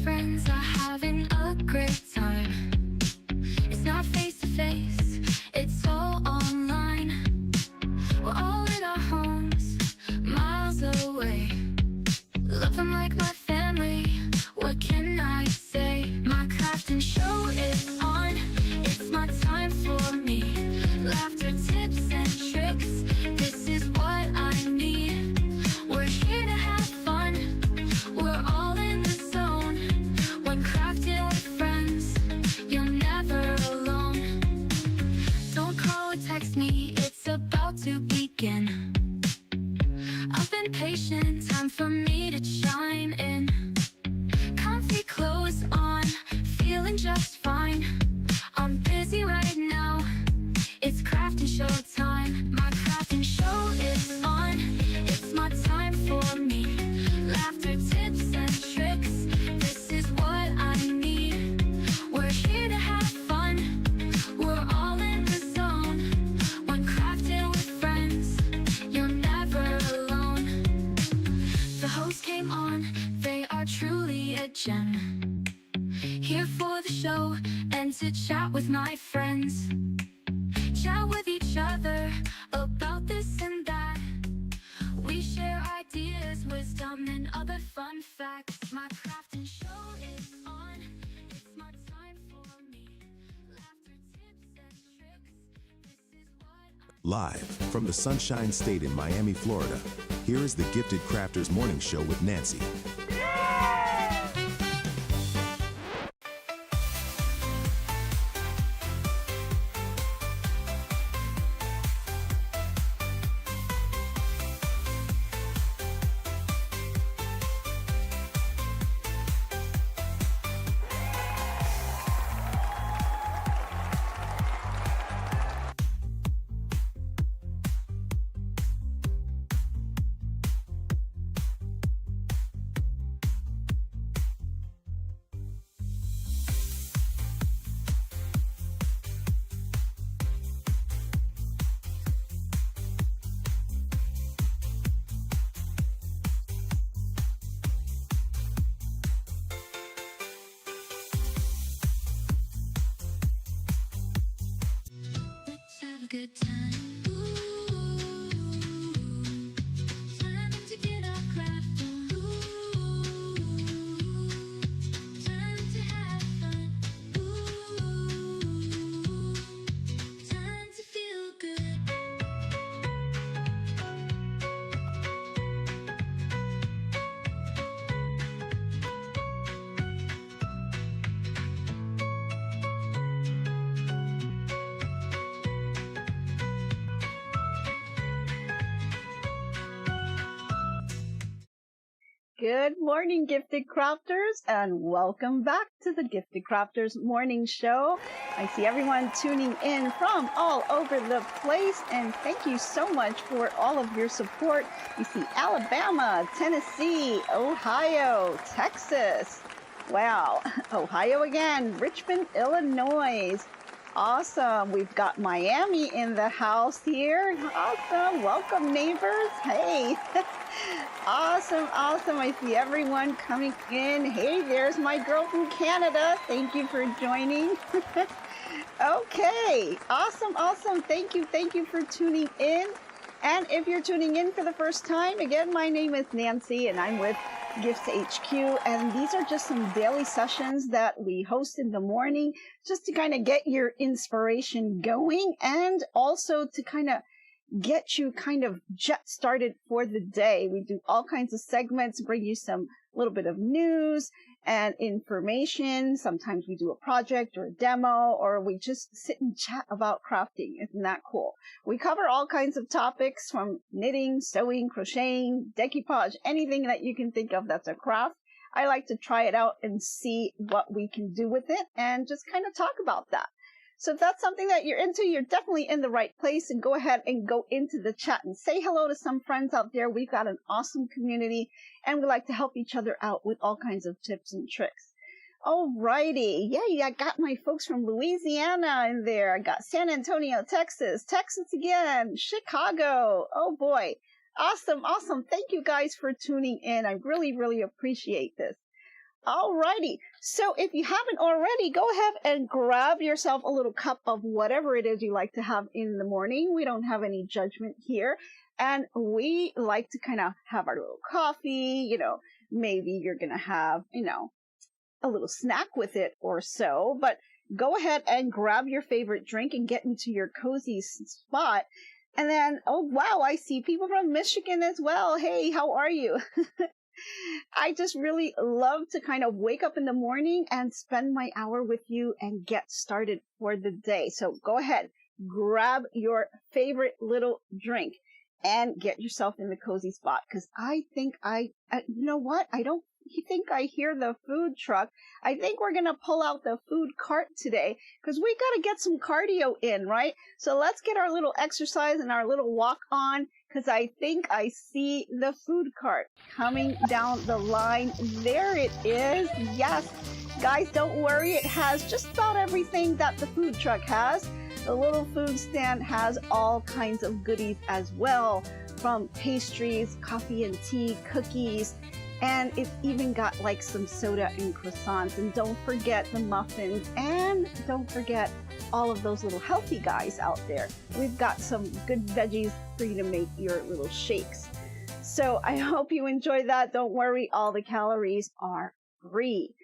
friends are having a great time. It's not face to face, it's all online. We're all in our homes, miles away. Love them like my family, what can I say? My crafting show is on, it's my time for me. Laughter, tips and tricks, this is what I need. We're here to have fun, we're all in the zone. When crafting with friends, you're never alone. Don't call or text me, it's about to begin. I've been patient, time for me to chime in. Comfy clothes on, feeling just fine. I'm busy right now, it's crafting show time. My crafting show is on, it's my time for me. Laughter, tips and tricks, this is what I need. We're here to have fun, we're all in the zone. When crafting with friends, you're never alone. The host came on, they are truly a gem. Here for the show and to chat with my friends. Chat with each other about this and that. We share ideas, wisdom and other fun facts. My crafting show is on, it's my time for me. Laughter, tips and tricks, this is what Live from the Sunshine State in Miami, Florida, here is the Gifted Crafters Morning Show with Nancy. Let's have a good time. Ooh, time to get our craft on. Ooh, time to have fun. Ooh, time to feel good. Good morning, Gifted Crafters, and welcome back to the Gifted Crafters Morning Show. I see everyone tuning in from all over the place, and thank you so much for all of your support. You see Alabama, Tennessee, Ohio, Texas. Wow, Ohio again, Richmond, Illinois. Awesome. We've got Miami in the house here. Awesome. Welcome, neighbors. Hey. Awesome. Awesome. I see everyone coming in. Hey, there's my girl from Canada. Thank you for joining. Okay. Awesome. Awesome. Thank you. Thank you for tuning in. And if you're tuning in for the first time, again, my name is Nancy and I'm with GiftsHQ, and these are just some daily sessions that we host in the morning just to kind of get your inspiration going and also to kind of get you kind of jet started for the day. We do all kinds of segments, bring you some little bit of news and information. Sometimes we do a project or a demo, or we just sit and chat about crafting. Isn't that cool? We cover all kinds of topics from knitting, sewing, crocheting, decoupage, anything that you can think of that's a craft. I like to try it out and see what we can do with it and just kind of talk about that. So if that's something that you're into, you're definitely in the right place, and go ahead and go into the chat and say hello to some friends out there. We've got an awesome community and we like to help each other out with all kinds of tips and tricks. Alrighty. Yay, I got my folks from Louisiana in there. I got San Antonio, Texas again, Chicago. Oh boy. Awesome. Awesome. Thank you guys for tuning in. I really, really appreciate this. Alrighty. So if you haven't already, go ahead and grab yourself a little cup of whatever it is you like to have in the morning. We don't have any judgment here. And we like to kind of have our little coffee, maybe you're going to have, a little snack with it or so. But go ahead and grab your favorite drink and get into your cozy spot. And then, oh, wow, I see people from Michigan as well. Hey, how are you? I just really love to kind of wake up in the morning and spend my hour with you and get started for the day. So go ahead, grab your favorite little drink and get yourself in the cozy spot. Because I think you know what? I don't think I hear the food truck. I think we're going to pull out the food cart today because we got to get some cardio in, right? So let's get our little exercise and our little walk on because I think I see the food cart coming down the line. There it is. Yes. Guys, don't worry. It has just about everything that the food truck has. The little food stand has all kinds of goodies as well, from pastries, coffee and tea, cookies, and it's even got like some soda and croissants. And don't forget the muffins, and don't forget all of those little healthy guys out there. We've got some good veggies for you to make your little shakes. So I hope you enjoy that. Don't worry, all the calories are free.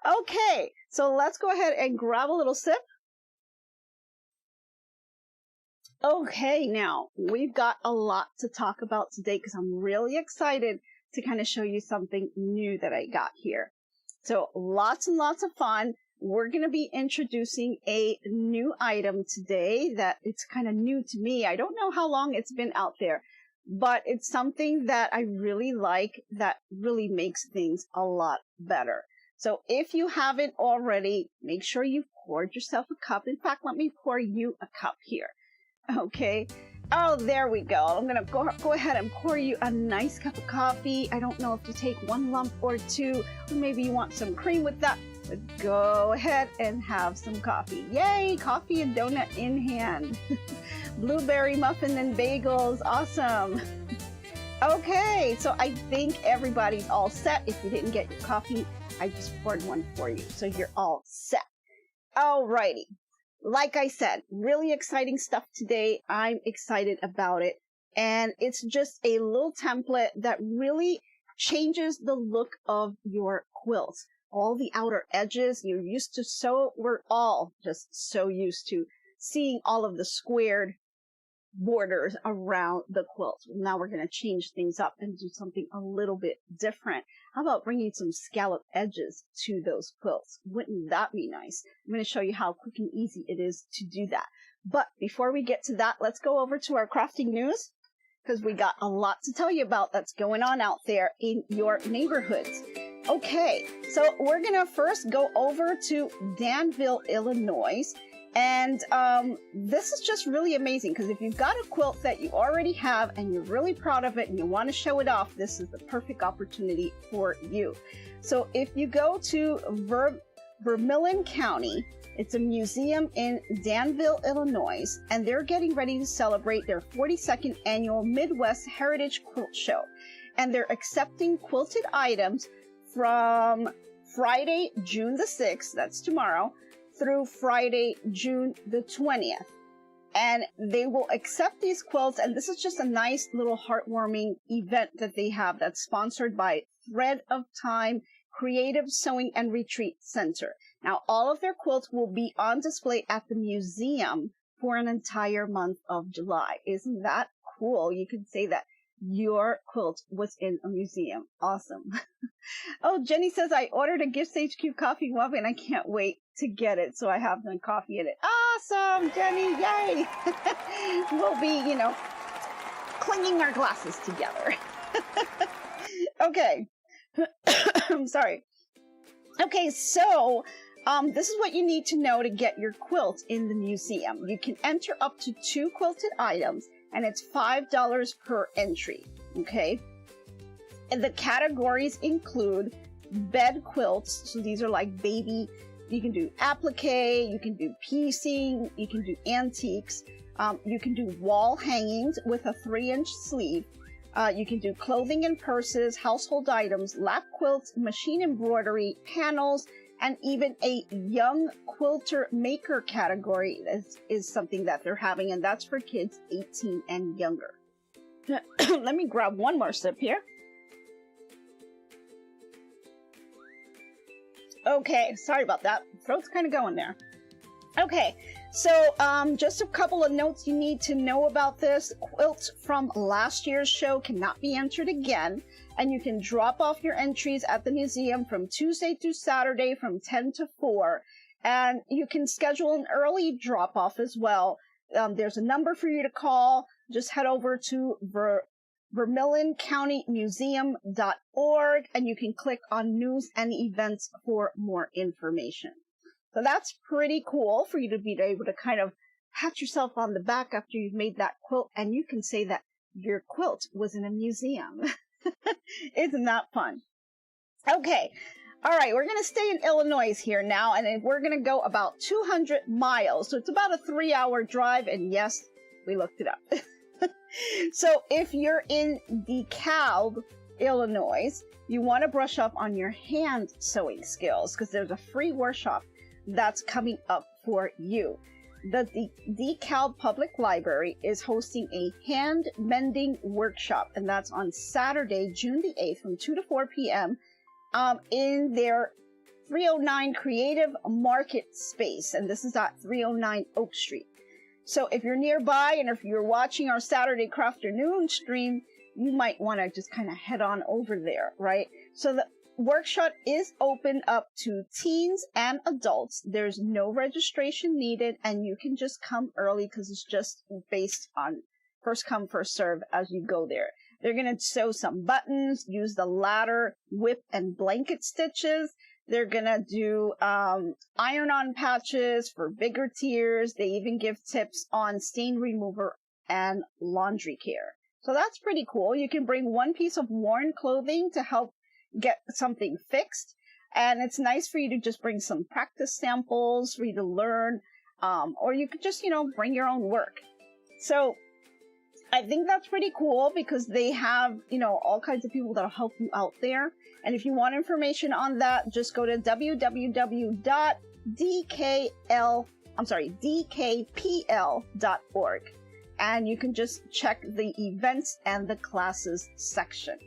Okay, so let's go ahead and grab a little sip. Okay, now we've got a lot to talk about today because I'm really excited to kind of show you something new that I got here. So lots and lots of fun. We're going to be introducing a new item today that it's kind of new to me. I don't know how long it's been out there, but it's something that I really like that really makes things a lot better. So if you haven't already, make sure you've poured yourself a cup. In fact, let me pour you a cup here. Okay. Oh, there we go. I'm going to go ahead and pour you a nice cup of coffee. I don't know if you take one lump or two, or maybe you want some cream with that, but go ahead and have some coffee. Yay, coffee and donut in hand. Blueberry muffin and bagels. Awesome. Okay, so I think everybody's all set. If you didn't get your coffee, I just poured one for you. So you're all set. Alrighty. Like I said, really exciting stuff today. I'm excited about it. And it's just a little template that really changes the look of your quilts. All the outer edges you're used to, we're all just so used to seeing all of the squared borders around the quilt. Now we're going to change things up and do something a little bit different. How about bringing some scallop edges to those quilts? Wouldn't that be nice? I'm going to show you how quick and easy it is to do that. But before we get to that, let's go over to our crafting news because we got a lot to tell you about that's going on out there in your neighborhoods. Okay, so we're going to first go over to Danville, Illinois. And this is just really amazing because if you've got a quilt that you already have and you're really proud of it and you want to show it off, this is the perfect opportunity for you. So if you go to Vermilion County, it's a museum in Danville, Illinois, and they're getting ready to celebrate their 42nd annual Midwest Heritage Quilt Show. And they're accepting quilted items from Friday, June the 6th, that's tomorrow, through Friday, June the 20th. And they will accept these quilts, and this is just a nice little heartwarming event that they have that's sponsored by Thread of Time Creative Sewing and Retreat Center. Now, all of their quilts will be on display at the museum for an entire month of July. Isn't that cool? You could say that your quilt was in a museum. Awesome. Oh, Jenny says, I ordered a GiftsHQ coffee mug and I can't wait to get it. So I have the coffee in it. Awesome, Jenny. Yay. We'll be, clinging our glasses together. Okay. I'm sorry. Okay, so this is what you need to know to get your quilt in the museum. You can enter up to 2 quilted items, and it's $5 per entry, okay? And the categories include bed quilts, so these are like baby, you can do applique, you can do piecing, you can do antiques, you can do wall hangings with a 3-inch sleeve, You can do clothing and purses, household items, lap quilts, machine embroidery, panels, and even a young quilter maker category is something that they're having, and that's for kids 18 and younger. Let me grab one more sip here. Okay, sorry about that. Throat's kind of going there. Okay, so just a couple of notes you need to know about this. Quilts from last year's show cannot be entered again, and you can drop off your entries at the museum from Tuesday through Saturday from 10 to 4, and you can schedule an early drop-off as well. There's a number for you to call. Just head over to VermilionCountyMuseum.org, and you can click on News and Events for more information. So that's pretty cool for you to be able to kind of pat yourself on the back after you've made that quilt, and you can say that your quilt was in a museum. Isn't that fun? Okay. All right. We're going to stay in Illinois here now, and we're going to go about 200 miles. So it's about a 3-hour drive. And yes, we looked it up. So if you're in DeKalb, Illinois, you want to brush up on your hand sewing skills because there's a free workshop that's coming up for you. The DeKalb Public Library is hosting a hand mending workshop, and that's on Saturday, June the 8th from 2 to 4 p.m. In their 309 Creative Market space, and this is at 309 Oak Street. So if you're nearby and if you're watching our Saturday Crafternoon stream, you might want to just kind of head on over there, right? So the workshop is open up to teens and adults. There's no registration needed, and you can just come early because it's just based on first come, first serve as you go there. They're going to sew some buttons, use the ladder, whip, and blanket stitches. They're going to do iron-on patches for bigger tiers. They even give tips on stain remover and laundry care. So that's pretty cool. You can bring one piece of worn clothing to help get something fixed. And it's nice for you to just bring some practice samples for you to learn. Or you could just, bring your own work. So I think that's pretty cool because they have, all kinds of people that'll help you out there. And if you want information on that, just go to www.dkpl.org. And you can just check the events and the classes section.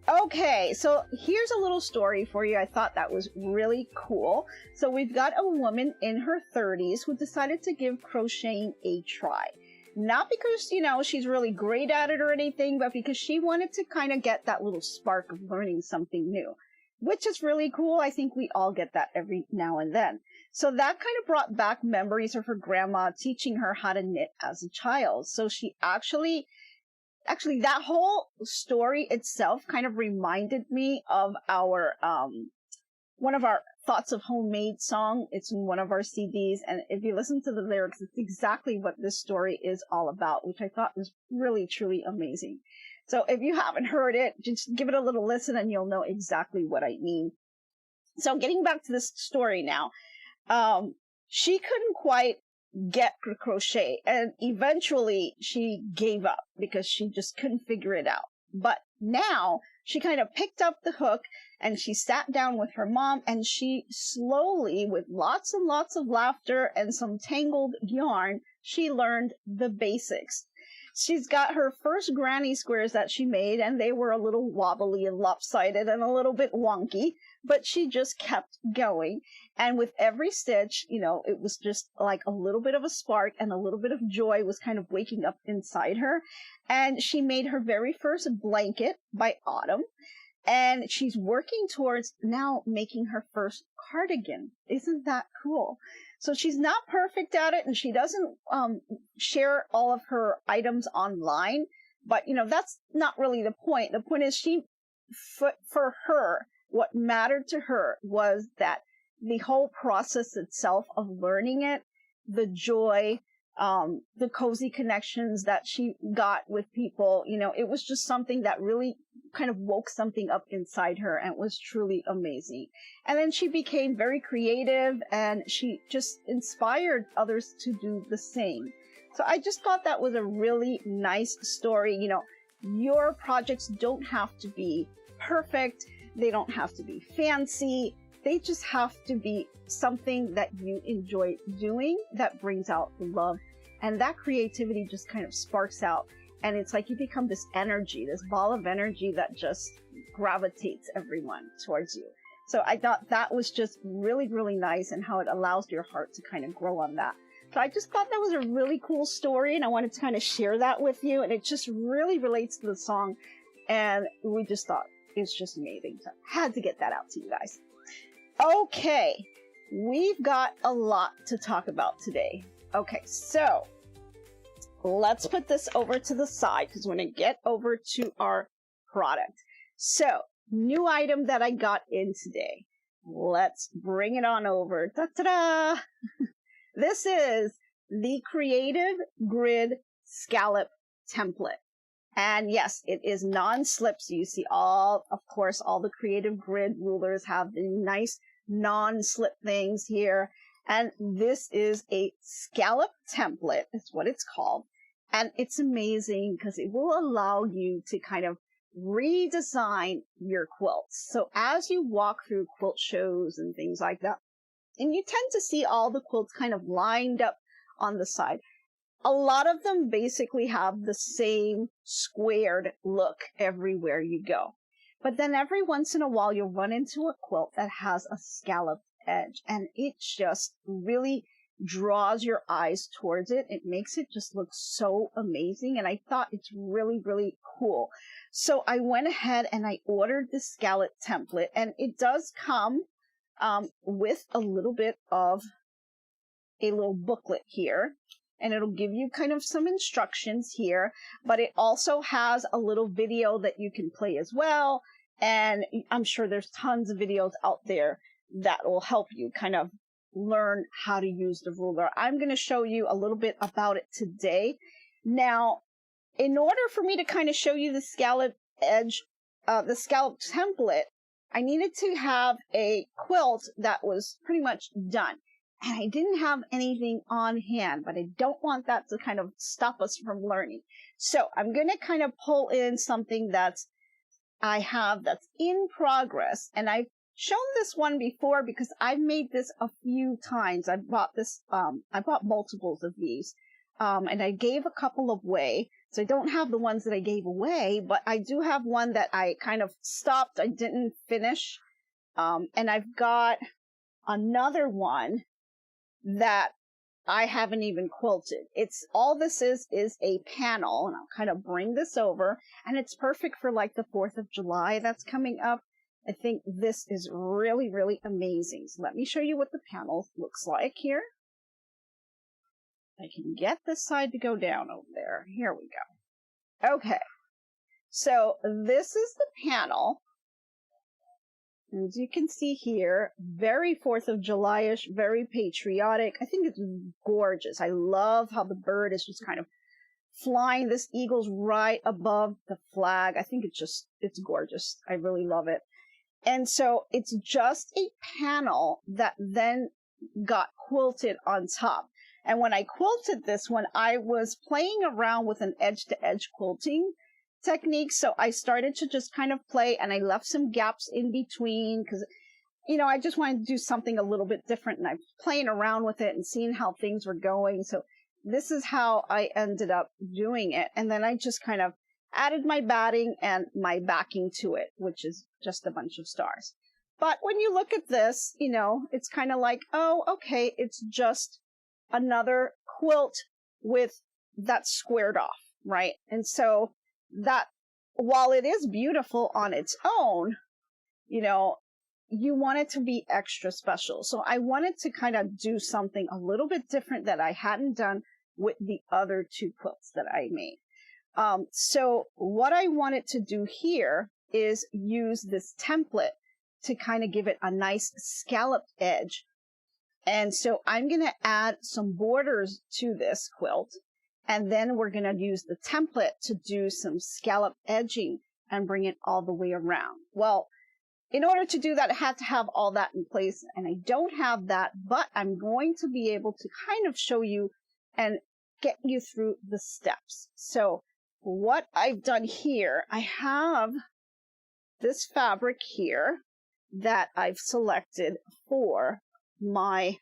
Okay, so here's a little story for you. I thought that was really cool. So we've got a woman in her 30s who decided to give crocheting a try. Not because, she's really great at it or anything, but because she wanted to kind of get that little spark of learning something new, which is really cool. I think we all get that every now and then. So that kind of brought back memories of her grandma teaching her how to knit as a child. So she actually that whole story itself kind of reminded me of our, one of our Thoughts of Homemade song. It's in one of our CDs. And if you listen to the lyrics, it's exactly what this story is all about, which I thought was really, truly amazing. So if you haven't heard it, just give it a little listen and you'll know exactly what I mean. So getting back to this story now, she couldn't quite get crochet, and eventually she gave up because she just couldn't figure it out. But now she kind of picked up the hook and she sat down with her mom, and she slowly, with lots and lots of laughter and some tangled yarn, she learned the basics. She's got her first granny squares that she made, and they were a little wobbly and lopsided and a little bit wonky, but she just kept going. And with every stitch, it was just like a little bit of a spark, and a little bit of joy was kind of waking up inside her. And she made her very first blanket by autumn, and she's working towards now making her first cardigan. Isn't that cool? So she's not perfect at it, and she doesn't share all of her items online, but that's not really the point. The point is for her, what mattered to her was that the whole process itself of learning it, the joy, the cozy connections that she got with people, it was just something that really kind of woke something up inside her, and it was truly amazing. And then she became very creative, and she just inspired others to do the same. So I just thought that was a really nice story. your projects don't have to be perfect. They don't have to be fancy. They just have to be something that you enjoy doing that brings out love. And that creativity just kind of sparks out. And it's like you become this energy, this ball of energy that just gravitates everyone towards you. So I thought that was just really, really nice, and how it allows your heart to kind of grow on that. So I just thought that was a really cool story, and I wanted to kind of share that with you. And it just really relates to the song. And we just thought it's just amazing. So I had to get that out to you guys. Okay, we've got a lot to talk about today. Okay, so let's put this over to the side because we're going to get over to our product. So, new item that I got in today. Let's bring it on over. Ta-da! This is the Creative Grid Scallop Template. And yes, it is non-slip. So you see of course, all the Creative Grid rulers have the nice non-slip things here. And this is a scallop template. That's what it's called. And it's amazing because it will allow you to kind of redesign your quilts. So as you walk through quilt shows and things like that, and you tend to see all the quilts kind of lined up on the side. A lot of them basically have the same squared look everywhere you go. But then every once in a while you'll run into a quilt that has a scalloped edge, and it just really draws your eyes towards it. It makes it just look so amazing, and I thought it's really, really cool. So I went ahead and I ordered the scallop template, and it does come with a little bit of a little booklet here, and it'll give you kind of some instructions here, but it also has a little video that you can play as well. And I'm sure there's tons of videos out there that will help you kind of learn how to use the ruler. I'm going to show you a little bit about it today. Now, in order for me to kind of show you the scallop edge, the scallop template, I needed to have a quilt that was pretty much done. And I didn't have anything on hand, but I don't want that to kind of stop us from learning. So I'm going to kind of pull in something that's in progress. And I've shown this one before because I've made this a few times. I bought multiples of these. And I gave a couple away. So I don't have the ones that I gave away, but I do have one that I kind of stopped. I didn't finish. And I've got another one that I haven't even quilted. All this is a panel, and I'll kind of bring this over, and it's perfect for like the 4th of July that's coming up. I think this is really, really amazing. So let me show you what the panel looks like here. I can get this side to go down over there. Here we go. Okay. So this is the panel. As you can see here, very 4th of July-ish, very patriotic. I think it's gorgeous. I love how the bird is just kind of flying. This eagle's right above the flag. I think it's gorgeous. I really love it. And so it's just a panel that then got quilted on top. And when I quilted this one, I was playing around with an edge-to-edge quilting technique. So I started to just kind of play, and I left some gaps in between because, I just wanted to do something a little bit different, and I was playing around with it and seeing how things were going. So this is how I ended up doing it. And then I just kind of added my batting and my backing to it, which is just a bunch of stars. But when you look at this, it's kind of like, oh, okay, it's just another quilt with that squared off, right? And so that, while it is beautiful on its own, you want it to be extra special. So I wanted to kind of do something a little bit different that I hadn't done with the other 2 quilts that I made. So what I wanted to do here is use this template to kind of give it a nice scalloped edge. And so I'm going to add some borders to this quilt, and then we're going to use the template to do some scallop edging and bring it all the way around. Well, in order to do that, I had to have all that in place, and I don't have that, but I'm going to be able to kind of show you and get you through the steps. So what I've done here, I have this fabric here that I've selected for my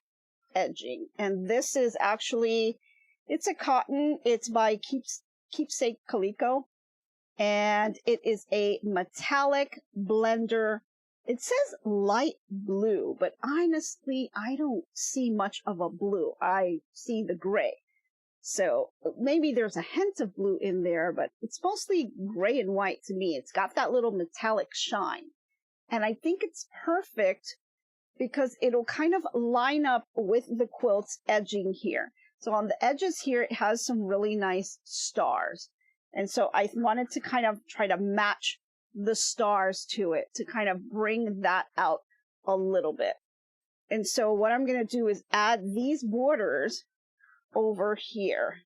edging. And this is actually, it's a cotton. It's by Keepsake Calico. And it is a metallic blender. It says light blue, but honestly, I don't see much of a blue. I see the gray. So maybe there's a hint of blue in there, but it's mostly gray and white to me. It's got that little metallic shine. And I think it's perfect because it'll kind of line up with the quilt's edging here. So on the edges here, it has some really nice stars. And so I wanted to kind of try to match the stars to it to kind of bring that out a little bit. And so what I'm going to do is add these borders over here.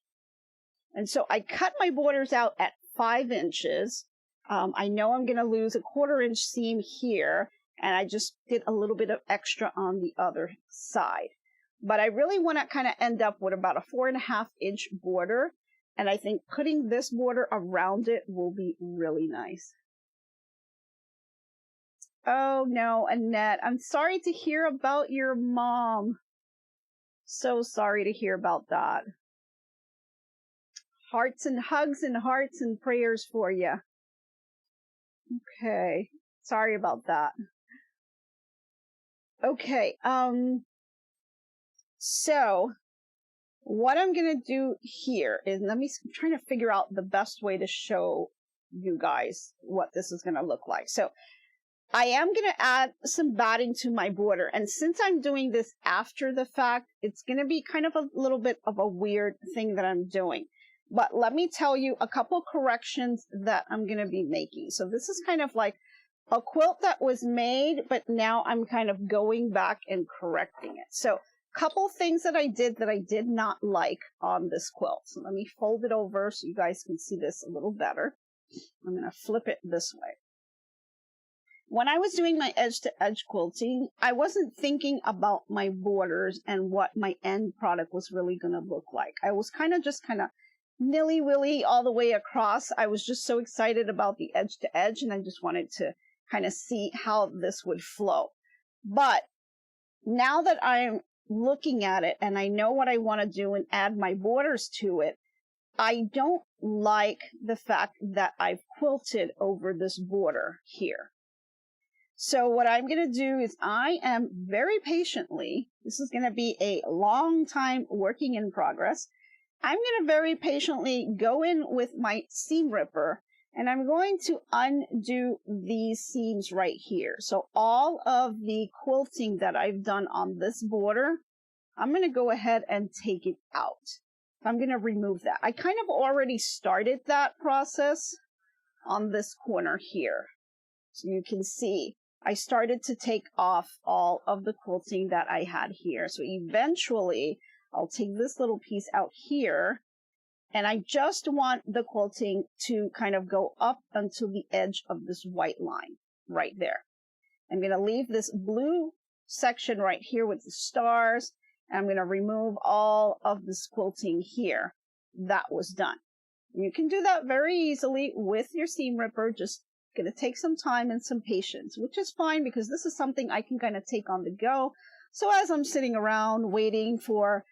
And so I cut my borders out at 5 inches. I know I'm going to lose a 1/4 inch seam here, and I just did a little bit of extra on the other side. But I really want to kind of end up with about a 4.5 inch border. And I think putting this border around it will be really nice. Oh no, Annette, I'm sorry to hear about your mom. So sorry to hear about that. Hearts and hugs and hearts and prayers for you. Okay, sorry about that. Okay, so what I'm going to do here is, I'm trying to figure out the best way to show you guys what this is going to look like. So I am going to add some batting to my border. And since I'm doing this after the fact, it's going to be kind of a little bit of a weird thing that I'm doing. But let me tell you a couple corrections that I'm going to be making. So this is kind of like a quilt that was made, but now I'm kind of going back and correcting it. So couple things that I did not like on this quilt. So let me fold it over so you guys can see this a little better. I'm going to flip it this way. When I was doing my edge-to-edge quilting, I wasn't thinking about my borders and what my end product was really going to look like. I was kind of nilly-willy all the way across. I was just so excited about the edge-to-edge, and I just wanted to kind of see how this would flow. But now that I'm looking at it and I know what I want to do and add my borders to it, I don't like the fact that I've quilted over this border here. So what I'm going to do is I am very patiently, this is going to be a long time working in progress, I'm going to very patiently go in with my seam ripper, and I'm going to undo these seams right here. So all of the quilting that I've done on this border, I'm going to go ahead and take it out. I'm going to remove that. I kind of already started that process on this corner here. So you can see I started to take off all of the quilting that I had here. So eventually I'll take this little piece out here, and I just want the quilting to kind of go up until the edge of this white line right there. I'm going to leave this blue section right here with the stars, and I'm going to remove all of this quilting here. That was done. You can do that very easily with your seam ripper, just going to take some time and some patience, which is fine because this is something I can kind of take on the go. So as I'm sitting around waiting for,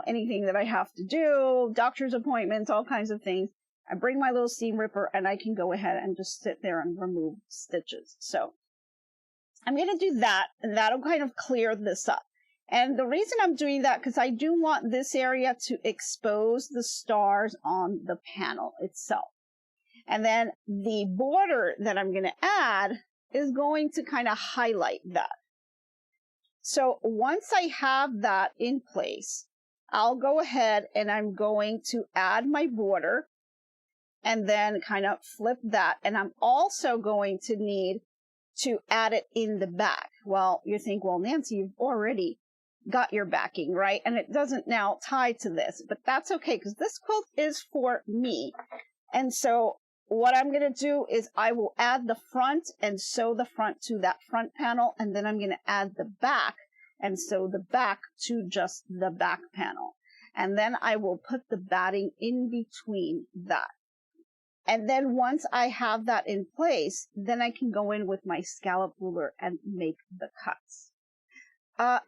anything that I have to do, doctor's appointments, all kinds of things, I bring my little seam ripper and I can go ahead and just sit there and remove stitches. So I'm going to do that, and that'll kind of clear this up. And the reason I'm doing that, because I do want this area to expose the stars on the panel itself. And then the border that I'm going to add is going to kind of highlight that. So once I have that in place, I'll go ahead and I'm going to add my border and then kind of flip that. And I'm also going to need to add it in the back. Well, you think, well, Nancy, you've already got your backing, right? And it doesn't now tie to this, but that's okay because this quilt is for me. And so what I'm going to do is I will add the front and sew the front to that front panel, and then I'm going to add the back and sew the back to just the back panel. And then I will put the batting in between that. And then once I have that in place, then I can go in with my scallop ruler and make the cuts.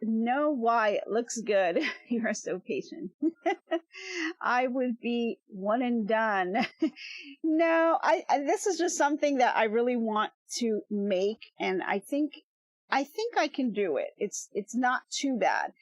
No, why? It looks good. You are so patient. I would be one and done. No, this is just something that I really want to make, and I think I can do it. It's not too bad.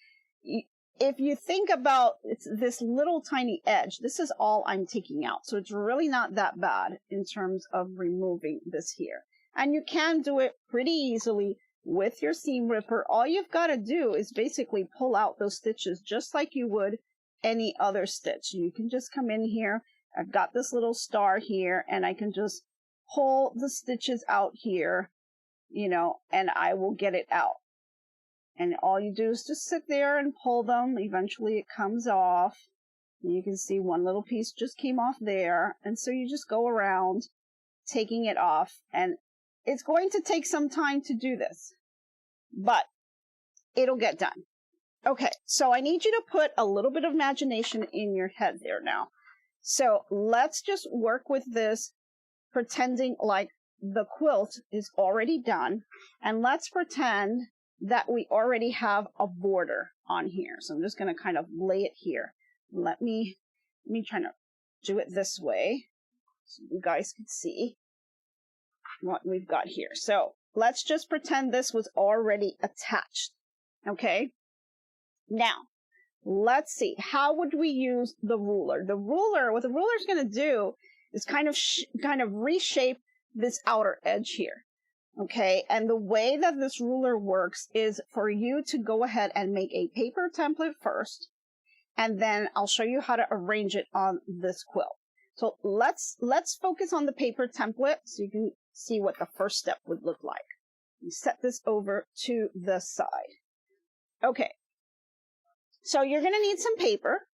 If you think about this little tiny edge, this is all I'm taking out. So it's really not that bad in terms of removing this here. And you can do it pretty easily with your seam ripper. All you've got to do is basically pull out those stitches just like you would any other stitch. You can just come in here. I've got this little star here, and I can just pull the stitches out here, you know, and I will get it out. And all you do is just sit there and pull them. Eventually it comes off. You can see one little piece just came off there. And so you just go around taking it off. And it's going to take some time to do this, but it'll get done. Okay, so I need you to put a little bit of imagination in your head there now. So let's just work with this, pretending like the quilt is already done. And let's pretend that we already have a border on here. So I'm just going to kind of lay it here. Let me try to do it this way so you guys can see what we've got here. So let's just pretend this was already attached. Okay. Now, let's see. How would we use the ruler? What the ruler is going to do is kind of reshape this outer edge here. Okay, and the way that this ruler works is for you to go ahead and make a paper template first, and then I'll show you how to arrange it on this quilt. So let's focus on the paper template so you can see what the first step would look like. You set this over to the side. Okay, so you're going to need some paper,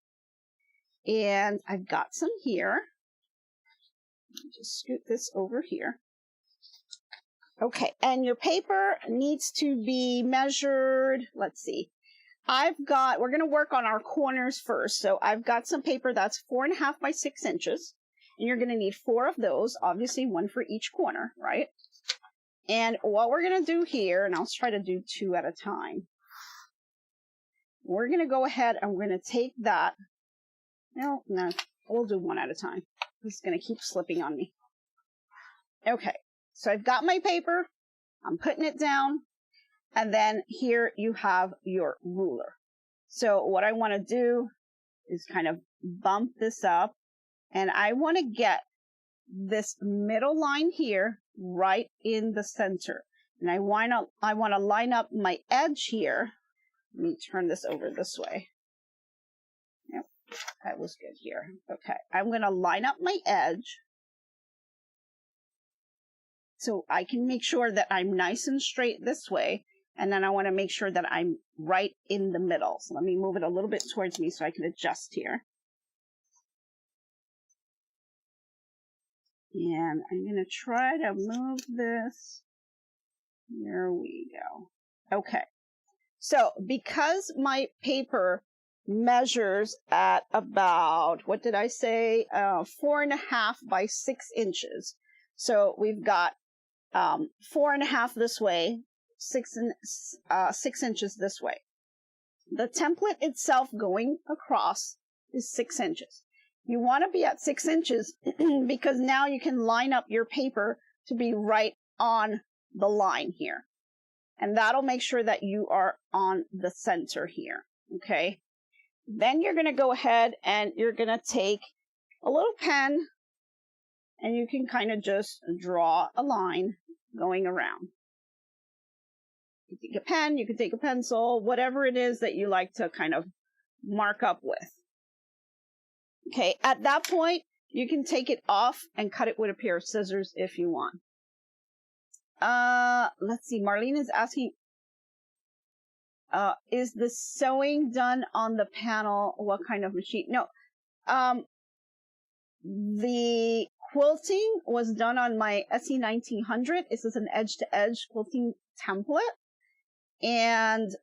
and I've got some here. Just scoot this over here. Okay, and your paper needs to be measured. Let's see. We're going to work on our corners first. So I've got some paper that's 4.5 by 6 inches. And you're going to need 4 of those, obviously 1 for each corner, right? And what we're going to do here, and I'll try to do 2 at a time. We're going to go ahead and we're going to take that. No, we'll do 1 at a time. It's going to keep slipping on me. Okay. So I've got my paper, I'm putting it down, and then here you have your ruler. So what I want to do is kind of bump this up, and I want to get this middle line here right in the center. And I want to line up my edge here. Let me turn this over this way. Yep, that was good here. Okay, I'm going to line up my edge, so I can make sure that I'm nice and straight this way. And then I want to make sure that I'm right in the middle. So let me move it a little bit towards me so I can adjust here. And I'm going to try to move this. Here we go. Okay. So because my paper measures at about, what did I say? 4.5 by 6 inches. So we've got 4.5 this way, 6 inches this way. The template itself going across is 6 inches. You want to be at 6 inches because now you can line up your paper to be right on the line here. And that'll make sure that you are on the center here. Okay. Then you're going to go ahead and you're going to take a little pen, and you can kind of just draw a line going around. You can take a pen, you can take a pencil, whatever it is that you like to kind of mark up with. Okay, at that point, you can take it off and cut it with a pair of scissors if you want. Let's see, Marlene is asking, is the sewing done on the panel? What kind of machine? No, the quilting was done on my SE 1900. This is an edge-to-edge quilting template. And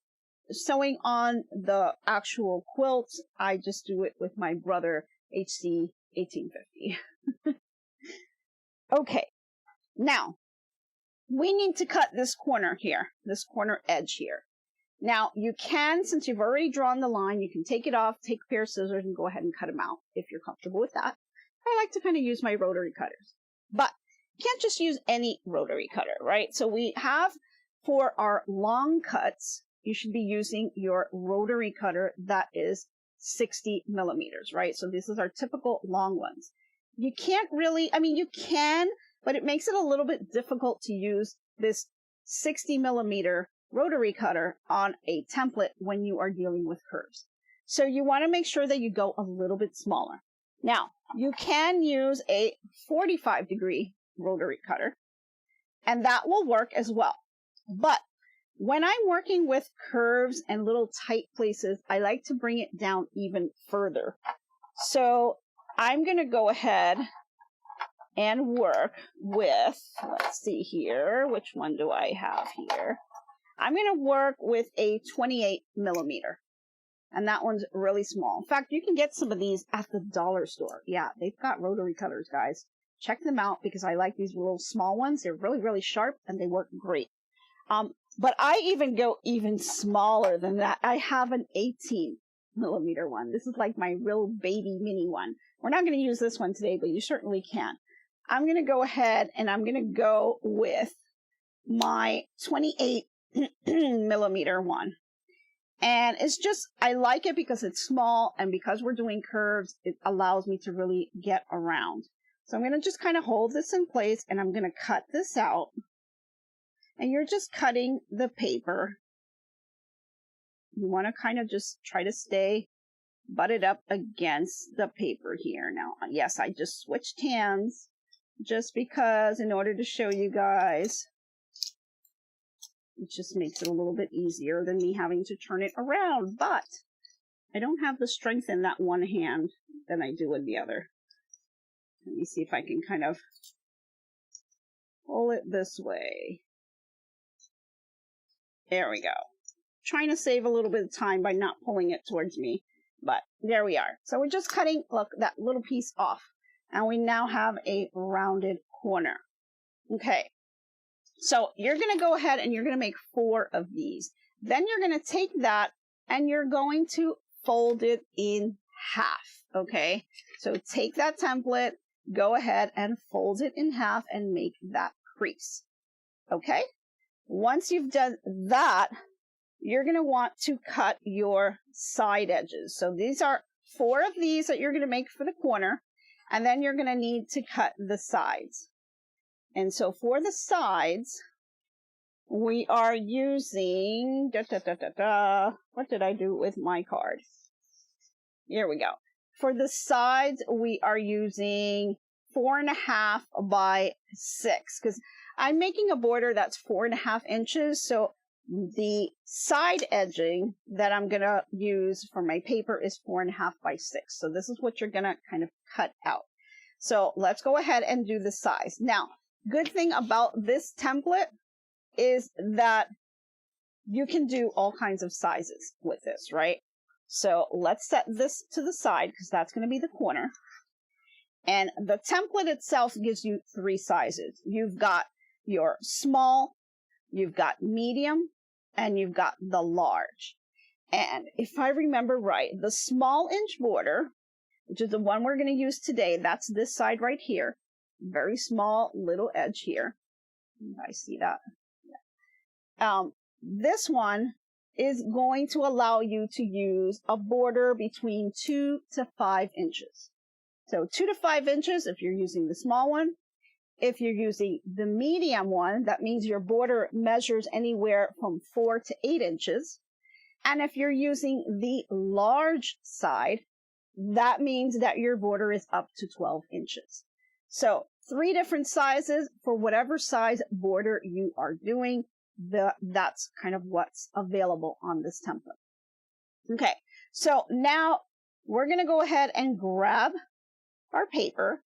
sewing on the actual quilt, I just do it with my brother HC 1850. Okay, now we need to cut this corner here, this corner edge here. Now you can, since you've already drawn the line, you can take it off, take a pair of scissors and go ahead and cut them out if you're comfortable with that. I like to kind of use my rotary cutters, but you can't just use any rotary cutter, right? So we have, for our long cuts, you should be using your rotary cutter that is 60 millimeters, right? So this is our typical long ones. You can't really, I mean, you can, but it makes it a little bit difficult to use this 60 millimeter rotary cutter on a template when you are dealing with curves. So you want to make sure that you go a little bit smaller. Now, you can use a 45-degree rotary cutter, and that will work as well. But when I'm working with curves and little tight places, I like to bring it down even further. So I'm going to go ahead and work with, let's see here, which one do I have here? I'm going to work with a 28 millimeter. And that one's really small. In fact, you can get some of these at the dollar store. Yeah, they've got rotary cutters, guys. Check them out because I like these little small ones. They're really, really sharp and they work great. But I even go even smaller than that. I have an 18 millimeter one. This is like my real baby mini one. We're not going to use this one today, but you certainly can. I'm going to go ahead and I'm going to go with my 28 millimeter one. And it's just, I like it because it's small and because we're doing curves, it allows me to really get around. So I'm going to just kind of hold this in place and I'm going to cut this out. And you're just cutting the paper. You want to kind of just try to stay butted up against the paper here. Now, yes, I just switched hands just because in order to show you guys, it just makes it a little bit easier than me having to turn it around. But I don't have the strength in that one hand than I do in the other. Let me see if I can kind of pull it this way. There we go. Trying to save a little bit of time by not pulling it towards me. But there we are. So we're just cutting, look, that little piece off. And we now have a rounded corner. Okay. So you're going to go ahead and you're going to make 4 of these. Then you're going to take that and you're going to fold it in half. Okay. So take that template, go ahead and fold it in half and make that crease. Okay. Once you've done that, you're going to want to cut your side edges. So these are 4 of these that you're going to make for the corner, and then you're going to need to cut the sides. And so for the sides, we are using, what did I do with my card? Here we go. For the sides, we are using 4.5 by 6, because I'm making a border that's 4.5 inches. So the side edging that I'm going to use for my paper is 4.5 by 6. So this is what you're going to kind of cut out. So let's go ahead and do the size. Now, good thing about this template is that you can do all kinds of sizes with this, right? So let's set this to the side because that's going to be the corner. And the template itself gives you 3 sizes. You've got your small, you've got medium, and you've got the large. And if I remember right, the small inch border, which is the one we're going to use today, that's this side right here. Very small little edge here. I see that. Yeah. This one is going to allow you to use a border between 2 to 5 inches. So 2 to 5 inches if you're using the small one. If you're using the medium one, that means your border measures anywhere from 4 to 8 inches. And if you're using the large side, that means that your border is up to 12 inches. So 3 different sizes for whatever size border you are doing. That's kind of what's available on this template. Okay, so now we're going to go ahead and grab our paper.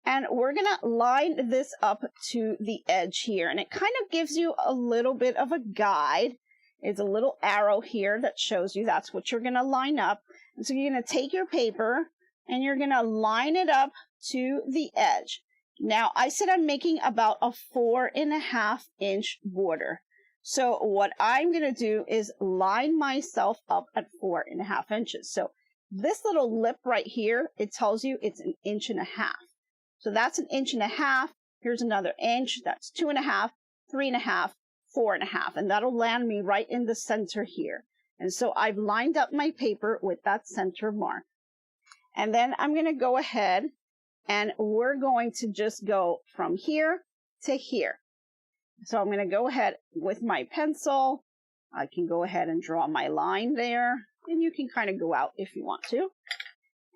And we're going to line this up to the edge here. And it kind of gives you a little bit of a guide. It's a little arrow here that shows you that's what you're going to line up. And so you're going to take your paper and you're going to line it up to the edge. Now, I said I'm making about a 4.5-inch border. So what I'm going to do is line myself up at 4.5 inches. So this little lip right here, it tells you it's 1.5 inches. So that's 1.5 inches. Here's another inch. That's 2.5, 3.5, 4.5. And that'll land me right in the center here. And so I've lined up my paper with that center mark. And then I'm going to go ahead and we're going to just go from here to here. So I'm going to go ahead with my pencil. I can go ahead and draw my line there. And you can kind of go out if you want to.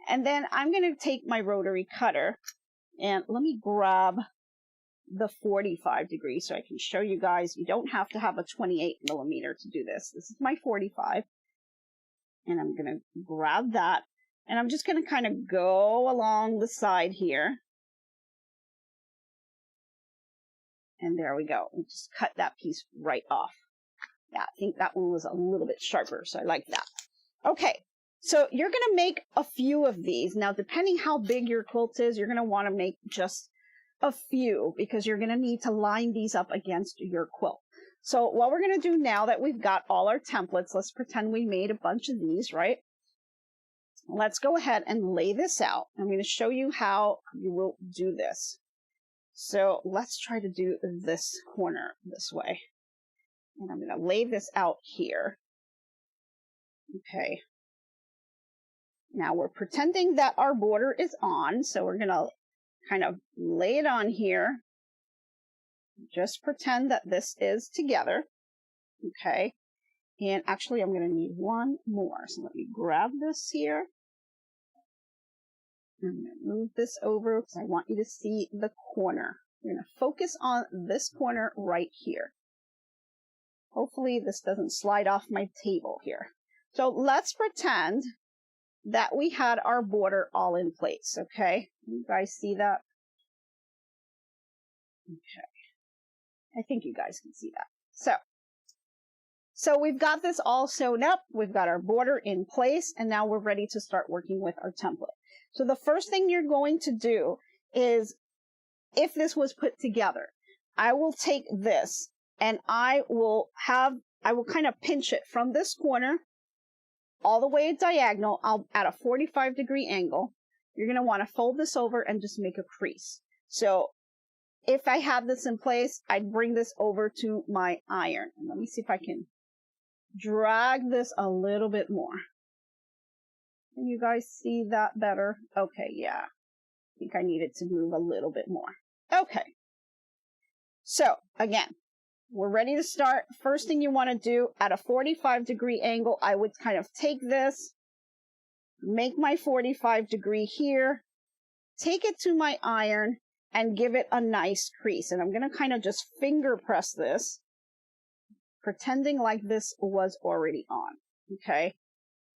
And then I'm going to take my rotary cutter. And let me grab the 45 degrees so I can show you guys. You don't have to have a 28 millimeter to do this. This is my 45. And I'm going to grab that. And I'm just going to kind of go along the side here. And there we go. And just cut that piece right off. Yeah, I think that one was a little bit sharper, so I like that. Okay, so you're going to make a few of these. Now, depending how big your quilt is, you're going to want to make just a few because you're going to need to line these up against your quilt. So what we're going to do now that we've got all our templates, let's pretend we made a bunch of these, right? Let's go ahead and lay this out. I'm going to show you how you will do this. So let's try to do this corner this way. And I'm going to lay this out here. Okay. Now we're pretending that our border is on. So we're going to kind of lay it on here. Just pretend that this is together. Okay. And actually, I'm going to need one more. So let me grab this here. I'm going to move this over because I want you to see the corner. We're going to focus on this corner right here. Hopefully this doesn't slide off my table here. So let's pretend that we had our border all in place, okay? You guys see that? Okay. I think you guys can see that. So we've got this all sewn up. We've got our border in place, and now we're ready to start working with our template. So the first thing you're going to do is, if this was put together, I will take this and I will kind of pinch it from this corner all the way diagonal. I'll at a 45-degree angle. You're going to want to fold this over and just make a crease. So if I had this in place, I'd bring this over to my iron. And let me see if I can drag this a little bit more. Can you guys see that better? Okay, yeah. I think I needed to move a little bit more. Okay. So, again, we're ready to start. First thing you want to do, at a 45-degree angle, I would kind of take this, make my 45 degree here, take it to my iron, and give it a nice crease. And I'm going to kind of just finger press this, pretending like this was already on. Okay.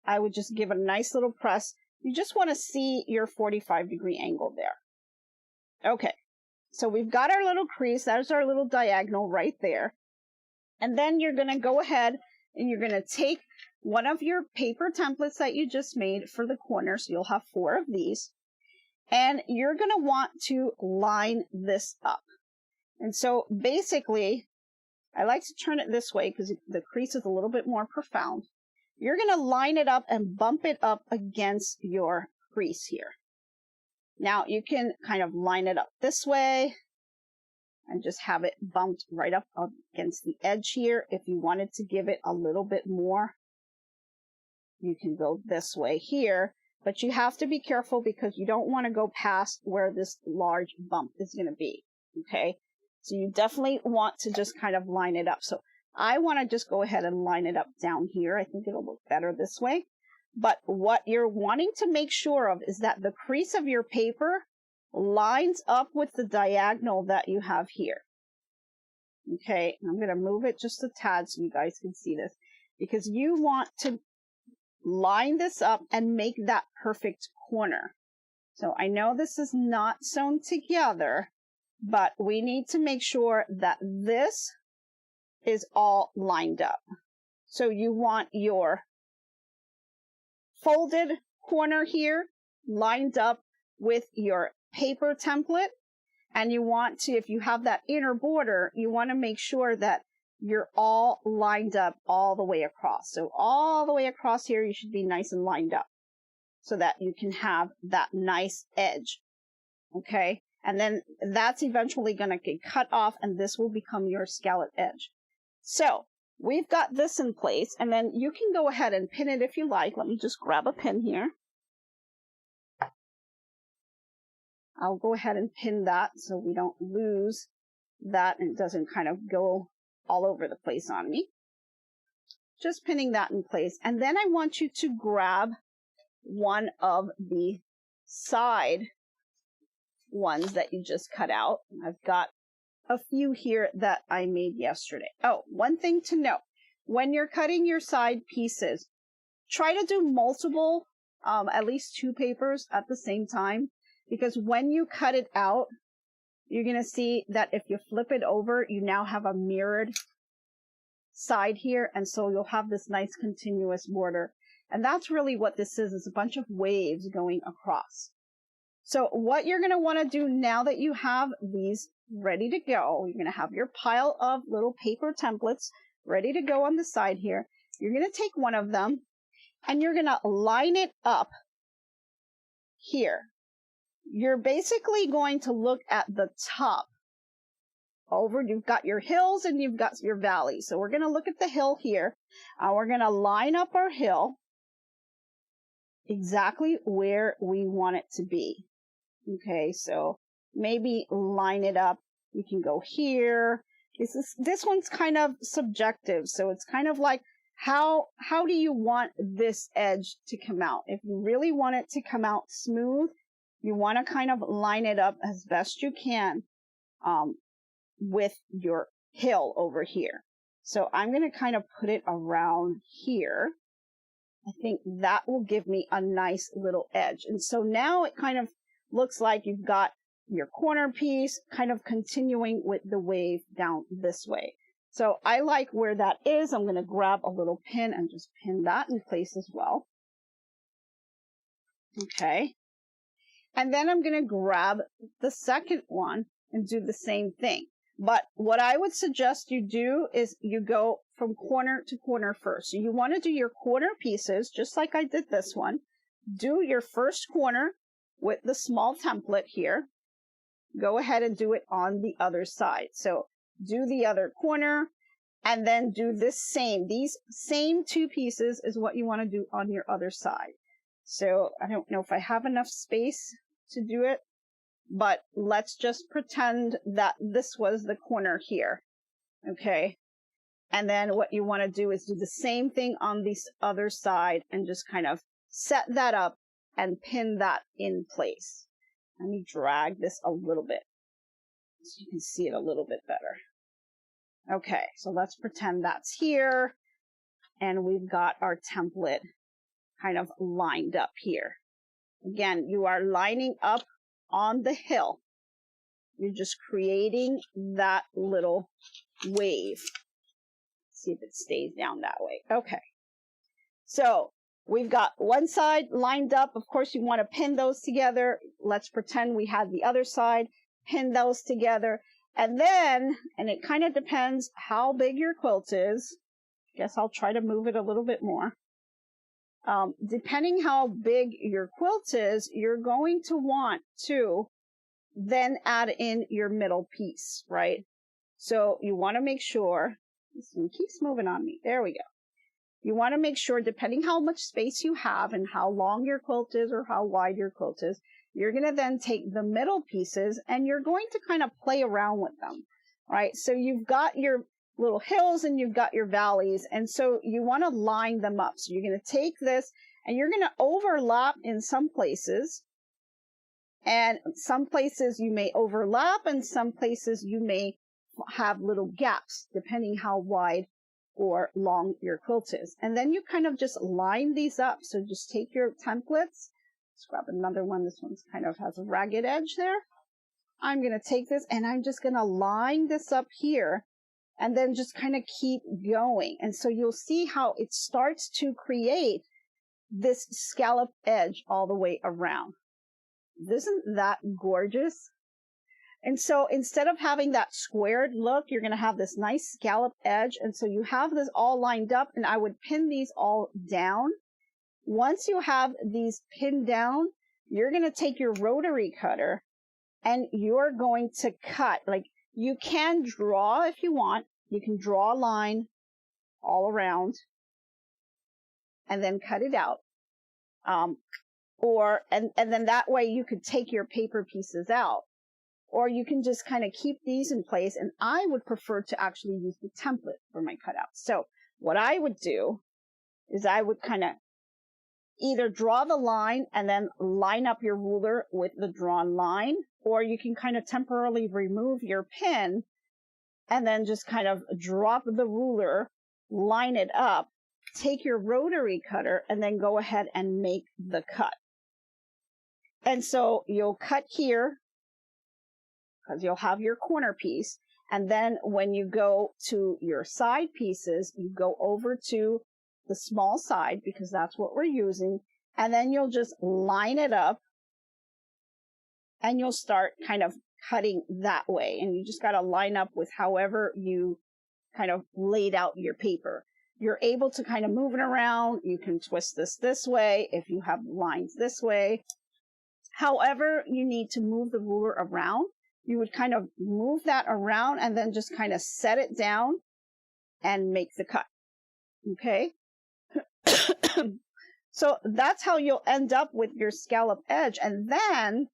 I would just give a nice little press. You just want to see your 45-degree angle there. Okay, so we've got our little crease. That's our little diagonal right there. And then you're going to go ahead and you're going to take one of your paper templates that you just made for the corner. So you'll have 4 of these. And you're going to want to line this up. And so basically, I like to turn it this way because the crease is a little bit more profound. You're going to line it up and bump it up against your crease here. Now you can kind of line it up this way and just have it bumped right up against the edge here. If you wanted to give it a little bit more, you can go this way here, but you have to be careful because you don't want to go past where this large bump is going to be. Okay. So you definitely want to just kind of line it up. So I want to just go ahead and line it up down here. I think it'll look better this way. But what you're wanting to make sure of is that the crease of your paper lines up with the diagonal that you have here. Okay, I'm going to move it just a tad so you guys can see this, because you want to line this up and make that perfect corner. So I know this is not sewn together, but we need to make sure that this is all lined up. So you want your folded corner here lined up with your paper template, And you want to, if you have that inner border, you want to make sure that you're all lined up all the way across. So all the way across here, you should be nice and lined up so that you can have that nice edge. Okay. And then that's eventually going to get cut off, and this will become your scallop edge. So we've got this in place, and then you can go ahead and pin it if you like. Let me just grab a pin here. I'll go ahead and pin that so we don't lose that and it doesn't kind of go all over the place on me. Just pinning that in place. And then I want you to grab one of the side ones that you just cut out. I've got a few here that I made yesterday. Oh, one thing to note, when you're cutting your side pieces, try to do multiple, at least 2 papers at the same time, because when you cut it out, you're going to see that if you flip it over, you now have a mirrored side here, and so you'll have this nice continuous border. And that's really what this is a bunch of waves going across. So what you're going to want to do now that you have these ready to go, you're going to have your pile of little paper templates ready to go on the side here. You're going to take one of them and you're going to line it up here. You're basically going to look at the top. You've got your hills and you've got your valleys. So we're going to look at the hill here. We're going to line up our hill exactly where we want it to be. Okay, so maybe line it up. You can go here. This one's kind of subjective. So it's kind of like, how do you want this edge to come out? If you really want it to come out smooth, you want to kind of line it up as best you can with your hill over here. So I'm going to kind of put it around here. I think that will give me a nice little edge. And so now it kind of looks like you've got your corner piece kind of continuing with the wave down this way. So I like where that is. I'm going to grab a little pin and just pin that in place as well. Okay. And then I'm going to grab the second one and do the same thing. But what I would suggest you do is you go from corner to corner first. So you want to do your corner pieces, just like I did this one. Do your first corner with the small template here. Go ahead and do it on the other side. So do the other corner and then do this same. These same 2 pieces is what you want to do on your other side. So I don't know if I have enough space to do it, but let's just pretend that this was the corner here. Okay. And then what you want to do is do the same thing on this other side and just kind of set that up and pin that in place. Let me drag this a little bit so you can see it a little bit better. Okay, so let's pretend that's here and we've got our template kind of lined up here. Again, you are lining up on the hill. You're just creating that little wave. Let's see if it stays down that way. Okay. So we've got one side lined up. Of course, you want to pin those together. Let's pretend we had the other side. Pin those together. And then, and it kind of depends how big your quilt is. I guess I'll try to move it a little bit more. Depending how big your quilt is, you're going to want to then add in your middle piece, right? So you want to make sure, this one keeps moving on me. There we go. You want to make sure, depending how much space you have and how long your quilt is or how wide your quilt is, you're going to then take the middle pieces and you're going to kind of play around with them, right? So you've got your little hills and you've got your valleys, and so you want to line them up. So you're going to take this and you're going to overlap in some places, and some places you may overlap and some places you may have little gaps depending how wide or long your quilt is. And then you kind of just line these up. So just take your templates. Let's grab another one. This one's kind of has a ragged edge there. I'm going to take this and I'm just going to line this up here and then just kind of keep going. And so you'll see how it starts to create this scallop edge all the way around. Isn't that gorgeous? And so instead of having that squared look, you're going to have this nice scallop edge. And so you have this all lined up, and I would pin these all down. Once you have these pinned down, you're going to take your rotary cutter and you're going to cut. Like, you can draw if you want. You can draw a line all around and then cut it out. And then that way you could take your paper pieces out. Or you can just kind of keep these in place. And I would prefer to actually use the template for my cutouts. So what I would do is I would kind of either draw the line and then line up your ruler with the drawn line, or you can kind of temporarily remove your pin and then just kind of drop the ruler, line it up, take your rotary cutter, and then go ahead and make the cut. And so you'll cut here because you'll have your corner piece. And then when you go to your side pieces, you go over to the small side because that's what we're using. And then you'll just line it up and you'll start kind of cutting that way. And you just got to line up with however you kind of laid out your paper. You're able to kind of move it around. You can twist this way if you have lines this way. However you need to move the ruler around, you would kind of move that around and then just kind of set it down and make the cut. Okay? So that's how you'll end up with your scallop edge. And then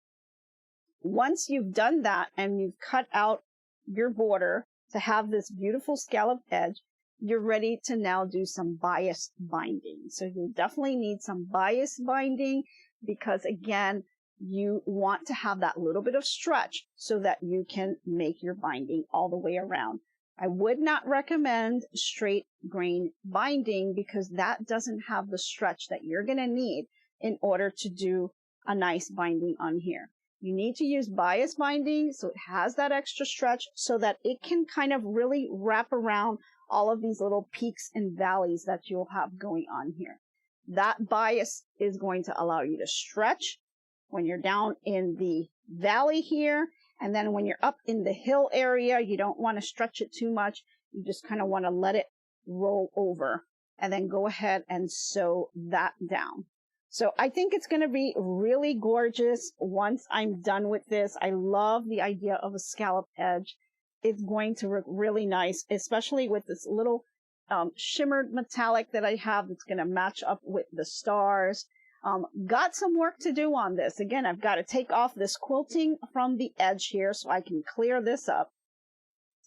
once you've done that and you've cut out your border to have this beautiful scallop edge, you're ready to now do some bias binding. So you definitely need some bias binding because, again, you want to have that little bit of stretch so that you can make your binding all the way around. I would not recommend straight grain binding because that doesn't have the stretch that you're going to need in order to do a nice binding on here. You need to use bias binding so it has that extra stretch so that it can kind of really wrap around all of these little peaks and valleys that you'll have going on here. That bias is going to allow you to stretch when you're down in the valley here. And then when you're up in the hill area, you don't want to stretch it too much. You just kind of want to let it roll over and then go ahead and sew that down. So I think it's going to be really gorgeous once I'm done with this. I love the idea of a scallop edge. It's going to look really nice, especially with this little shimmered metallic that I have that's going to match up with the stars. Got some work to do on this. Again, I've got to take off this quilting from the edge here so I can clear this up.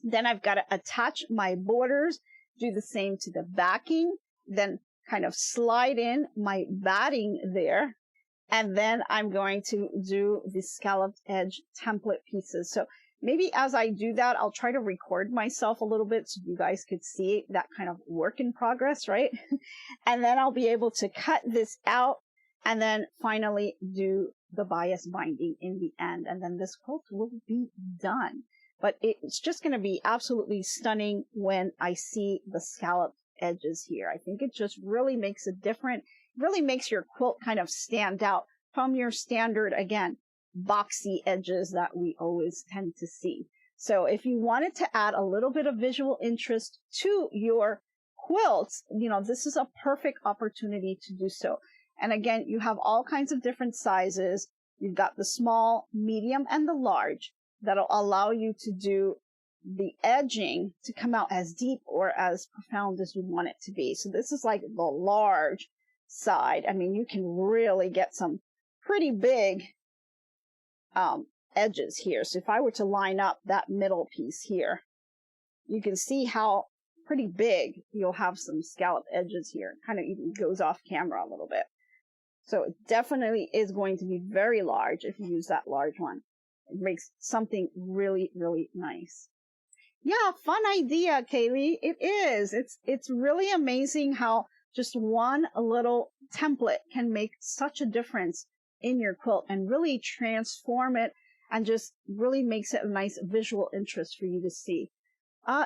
Then I've got to attach my borders, do the same to the backing, then kind of slide in my batting there. And then I'm going to do the scalloped edge template pieces. So maybe as I do that, I'll try to record myself a little bit so you guys could see that kind of work in progress, right? And then I'll be able to cut this out and then finally do the bias binding in the end. And then this quilt will be done. But it's just going to be absolutely stunning when I see the scalloped edges here. I think it just really makes a difference, really makes your quilt kind of stand out from your standard, again, boxy edges that we always tend to see. So if you wanted to add a little bit of visual interest to your quilts, you know, this is a perfect opportunity to do so. And again, you have all kinds of different sizes. You've got the small, medium, and the large that'll allow you to do the edging to come out as deep or as profound as you want it to be. So this is like the large side. I mean, you can really get some pretty big edges here. So if I were to line up that middle piece here, you can see how pretty big you'll have some scallop edges here. It kind of even goes off camera a little bit. So it definitely is going to be very large if you use that large one. It makes something really, really nice. Yeah, fun idea, Kaylee. It is. It's really amazing how just one little template can make such a difference in your quilt and really transform it and just really makes it a nice visual interest for you to see.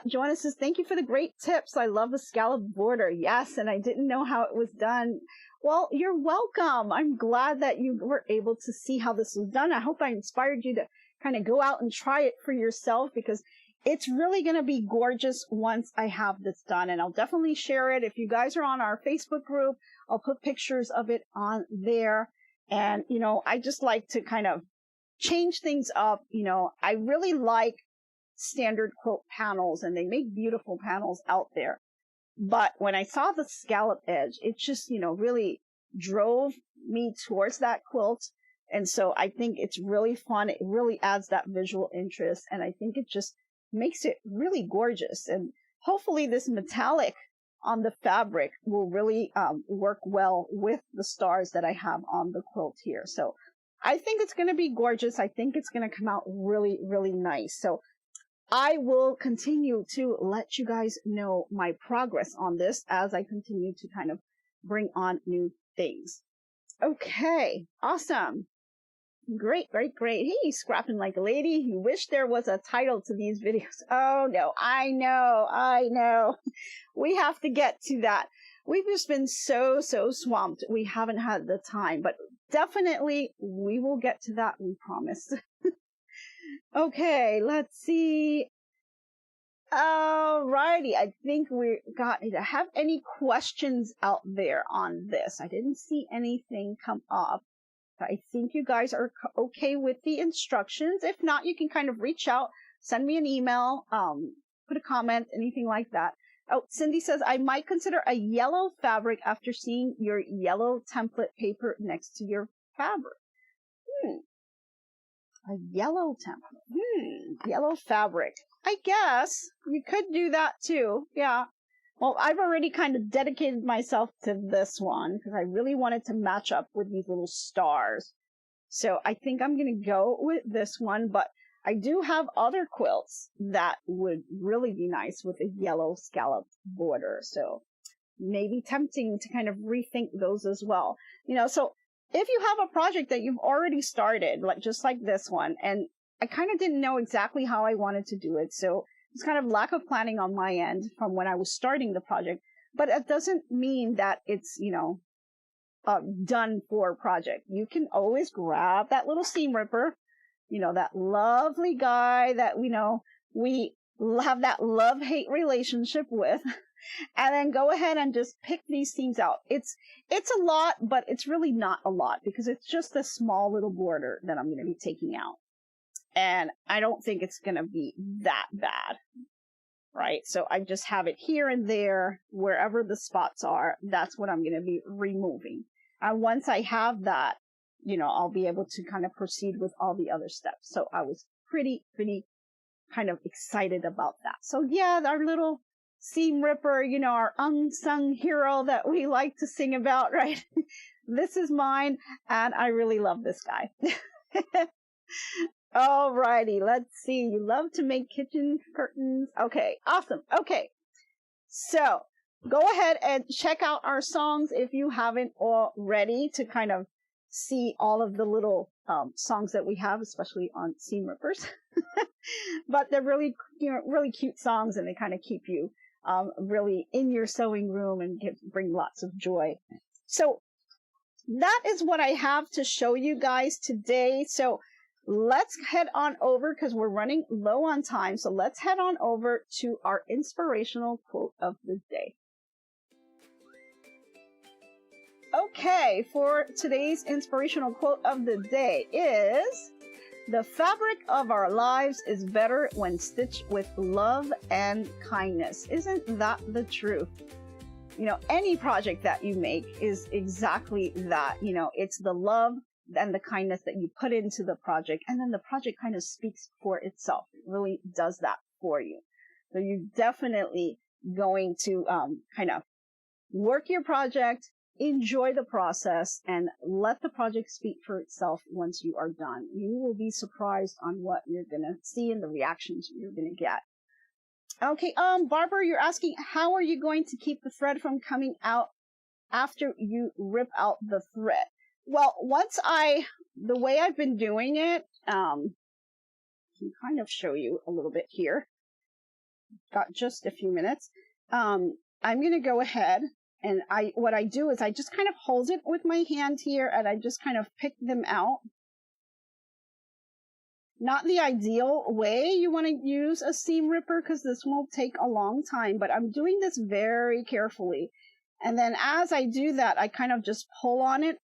Joanna says, thank you for the great tips. I love the scallop border. Yes, and I didn't know how it was done. Well, you're welcome. I'm glad that you were able to see how this was done. I hope I inspired you to kind of go out and try it for yourself, because it's really going to be gorgeous once I have this done. And I'll definitely share it. If you guys are on our Facebook group, I'll put pictures of it on there. And, you know, I just like to kind of change things up. You know, I really like standard quilt panels, and they make beautiful panels out there. But when I saw the scallop edge, it just, you know, really drove me towards that quilt. And so I think it's really fun. It really adds that visual interest. And I think it just makes it really gorgeous. And hopefully this metallic on the fabric will really work well with the stars that I have on the quilt here. So I think it's going to be gorgeous. I think it's going to come out really, really nice. So I will continue to let you guys know my progress on this as I continue to kind of bring on new things. Okay, awesome. Great, great, great. Hey, scrapping like a lady. You wish there was a title to these videos. Oh, no, I know. We have to get to that. We've just been so swamped. We haven't had the time, but definitely we will get to that, we promise. Okay, let's see. Alrighty, I think we got it. Have any questions out there on this? I didn't see anything come up. I think you guys are okay with the instructions. If not, you can kind of reach out, send me an email, put a comment, anything like that. Oh, Cindy says, I might consider a yellow fabric after seeing your yellow template paper next to your fabric. A yellow template. Yellow fabric. I guess you could do that too. Yeah. Well, I've already kind of dedicated myself to this one because I really wanted to match up with these little stars. So I think I'm going to go with this one, but I do have other quilts that would really be nice with a yellow scalloped border. So maybe tempting to kind of rethink those as well. You know, so if you have a project that you've already started, like just like this one, and I kind of didn't know exactly how I wanted to do it. So it's kind of lack of planning on my end from when I was starting the project, but it doesn't mean that it's, you know, done for a project. You can always grab that little seam ripper, you know, that lovely guy that we know we have that love-hate relationship with, and then go ahead and just pick these seams out. It's a lot, but it's really not a lot because it's just a small little border that I'm going to be taking out. And I don't think it's going to be that bad, right? So I just have it here and there, wherever the spots are, that's what I'm going to be removing. And once I have that, you know, I'll be able to kind of proceed with all the other steps. So I was pretty kind of excited about that. So yeah, our little seam ripper, you know, our unsung hero that we like to sing about, right? This is mine, and I really love this guy. Alrighty, let's see. You love to make kitchen curtains. Okay, awesome. Okay, so go ahead and check out our songs if you haven't already to kind of see all of the little songs that we have, especially on seam rippers. But they're really, you know, really cute songs, and they kind of keep you really in your sewing room and bring lots of joy. So that is what I have to show you guys today. So let's head on over, because we're running low on time. So let's head on over to our inspirational quote of the day. Okay, for today's inspirational quote of the day is, "The fabric of our lives is better when stitched with love and kindness." Isn't that the truth? You know, any project that you make is exactly that. You know, it's the love and the kindness that you put into the project, and then the project kind of speaks for itself. It really does that for you. So you're definitely going to kind of work your project, enjoy the process, and let the project speak for itself once you are done. You will be surprised on what you're going to see and the reactions you're going to get. Okay, Barbara, you're asking, how are you going to keep the thread from coming out after you rip out the thread? Well, the way I've been doing it, I can kind of show you a little bit here. Got just a few minutes. I'm going to go ahead, and what I do is I just kind of hold it with my hand here, and I just kind of pick them out. Not the ideal way you want to use a seam ripper because this will take a long time, but I'm doing this very carefully. And then as I do that, I kind of just pull on it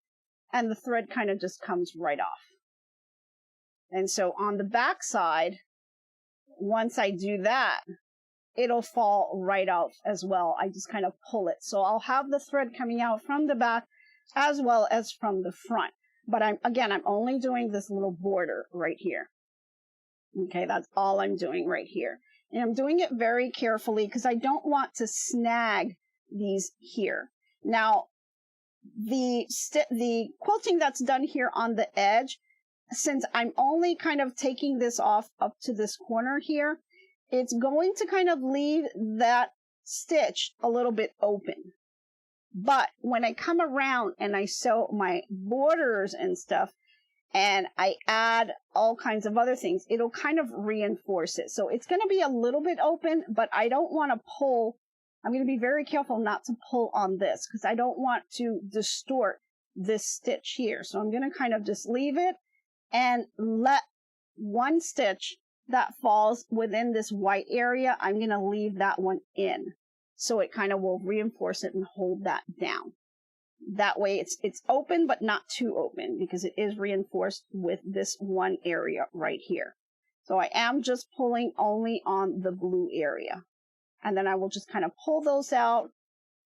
and the thread kind of just comes right off. And so on the back side, once I do that, it'll fall right out as well. I just kind of pull it. So I'll have the thread coming out from the back as well as from the front. But I'm only doing this little border right here. Okay, that's all I'm doing right here. And I'm doing it very carefully because I don't want to snag these here. Now, the quilting that's done here on the edge, since I'm only kind of taking this off up to this corner here, it's going to kind of leave that stitch a little bit open. But when I come around and I sew my borders and stuff, and I add all kinds of other things, it'll kind of reinforce it. So it's going to be a little bit open, but I don't want to pull. I'm going to be very careful not to pull on this because I don't want to distort this stitch here. So I'm going to kind of just leave it and let one stitch that falls within this white area, I'm going to leave that one in. So it kind of will reinforce it and hold that down. That way it's open, but not too open because it is reinforced with this one area right here. So I am just pulling only on the blue area. And then I will just kind of pull those out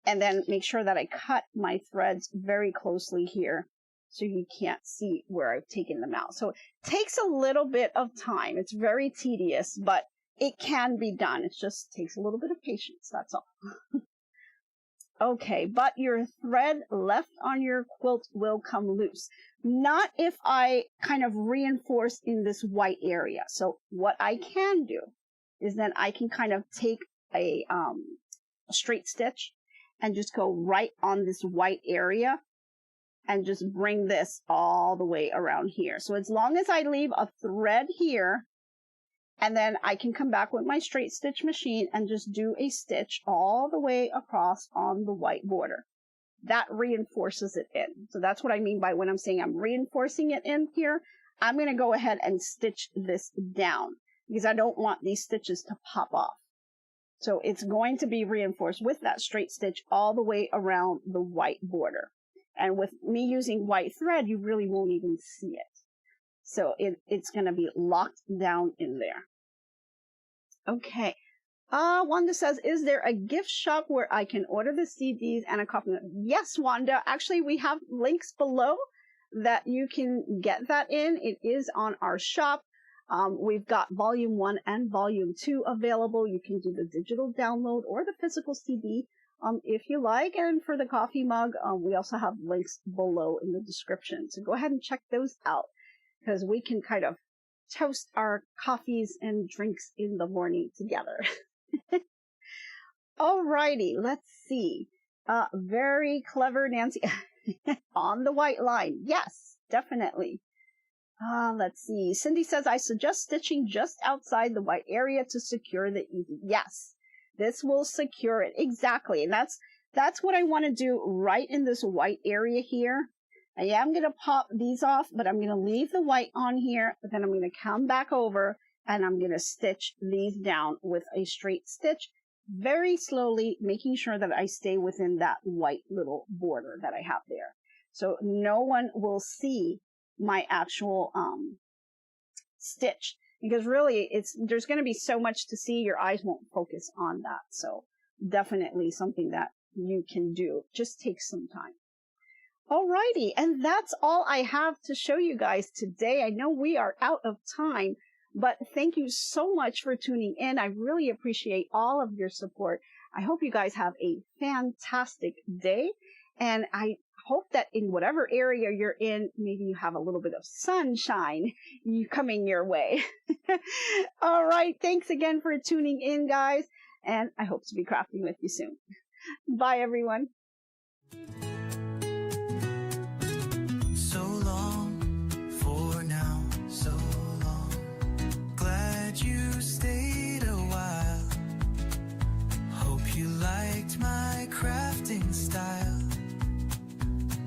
and then make sure that I cut my threads very closely here so you can't see where I've taken them out. So it takes a little bit of time. It's very tedious, but it can be done. It just takes a little bit of patience. That's all. Okay, but your thread left on your quilt will come loose. Not if I kind of reinforce in this white area. So what I can do is then I can kind of take a straight stitch and just go right on this white area and just bring this all the way around here. So as long as I leave a thread here, and then I can come back with my straight stitch machine and just do a stitch all the way across on the white border. That reinforces it in. So that's what I mean by when I'm saying I'm reinforcing it in here. I'm going to go ahead and stitch this down because I don't want these stitches to pop off. So it's going to be reinforced with that straight stitch all the way around the white border. And with me using white thread, you really won't even see it. So it's going to be locked down in there. Okay. Wanda says, is there a gift shop where I can order the CDs and a copy? Yes, Wanda. Actually, we have links below that you can get that in. It is on our shop. We've got volume 1 and volume 2 available. You can do the digital download or the physical CD if you like. And for the coffee mug, we also have links below in the description. So go ahead and check those out, because we can kind of toast our coffees and drinks in the morning together. Alrighty, let's see. Very clever, Nancy. On the white line. Yes, definitely. Let's see. Cindy says, I suggest stitching just outside the white area to secure the easy. Yes, this will secure it. Exactly. And that's what I want to do right in this white area here. I am going to pop these off, but I'm going to leave the white on here. But then I'm going to come back over and I'm going to stitch these down with a straight stitch very slowly, making sure that I stay within that white little border that I have there. So no one will see my actual stitch, because really there's going to be so much to see, your eyes won't focus on that. So definitely something that you can do. Just takes some time. Alrighty, and that's all I have to show you guys today. I know we are out of time, but thank you so much for tuning in. I really appreciate all of your support. I hope you guys have a fantastic day, and I hope that in whatever area you're in, maybe you have a little bit of sunshine coming your way. All right, thanks again for tuning in, guys, and I hope to be crafting with you soon. Bye, everyone. So long for now, so long. Glad you stayed a while. Hope you liked my crafting style.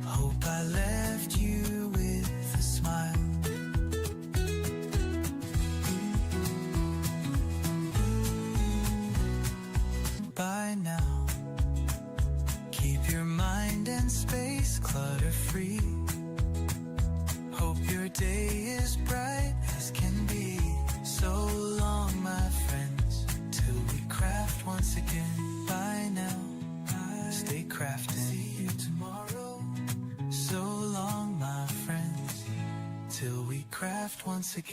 Hope I left you with a smile. crafting. See you tomorrow. So long, my friends, till we craft once again.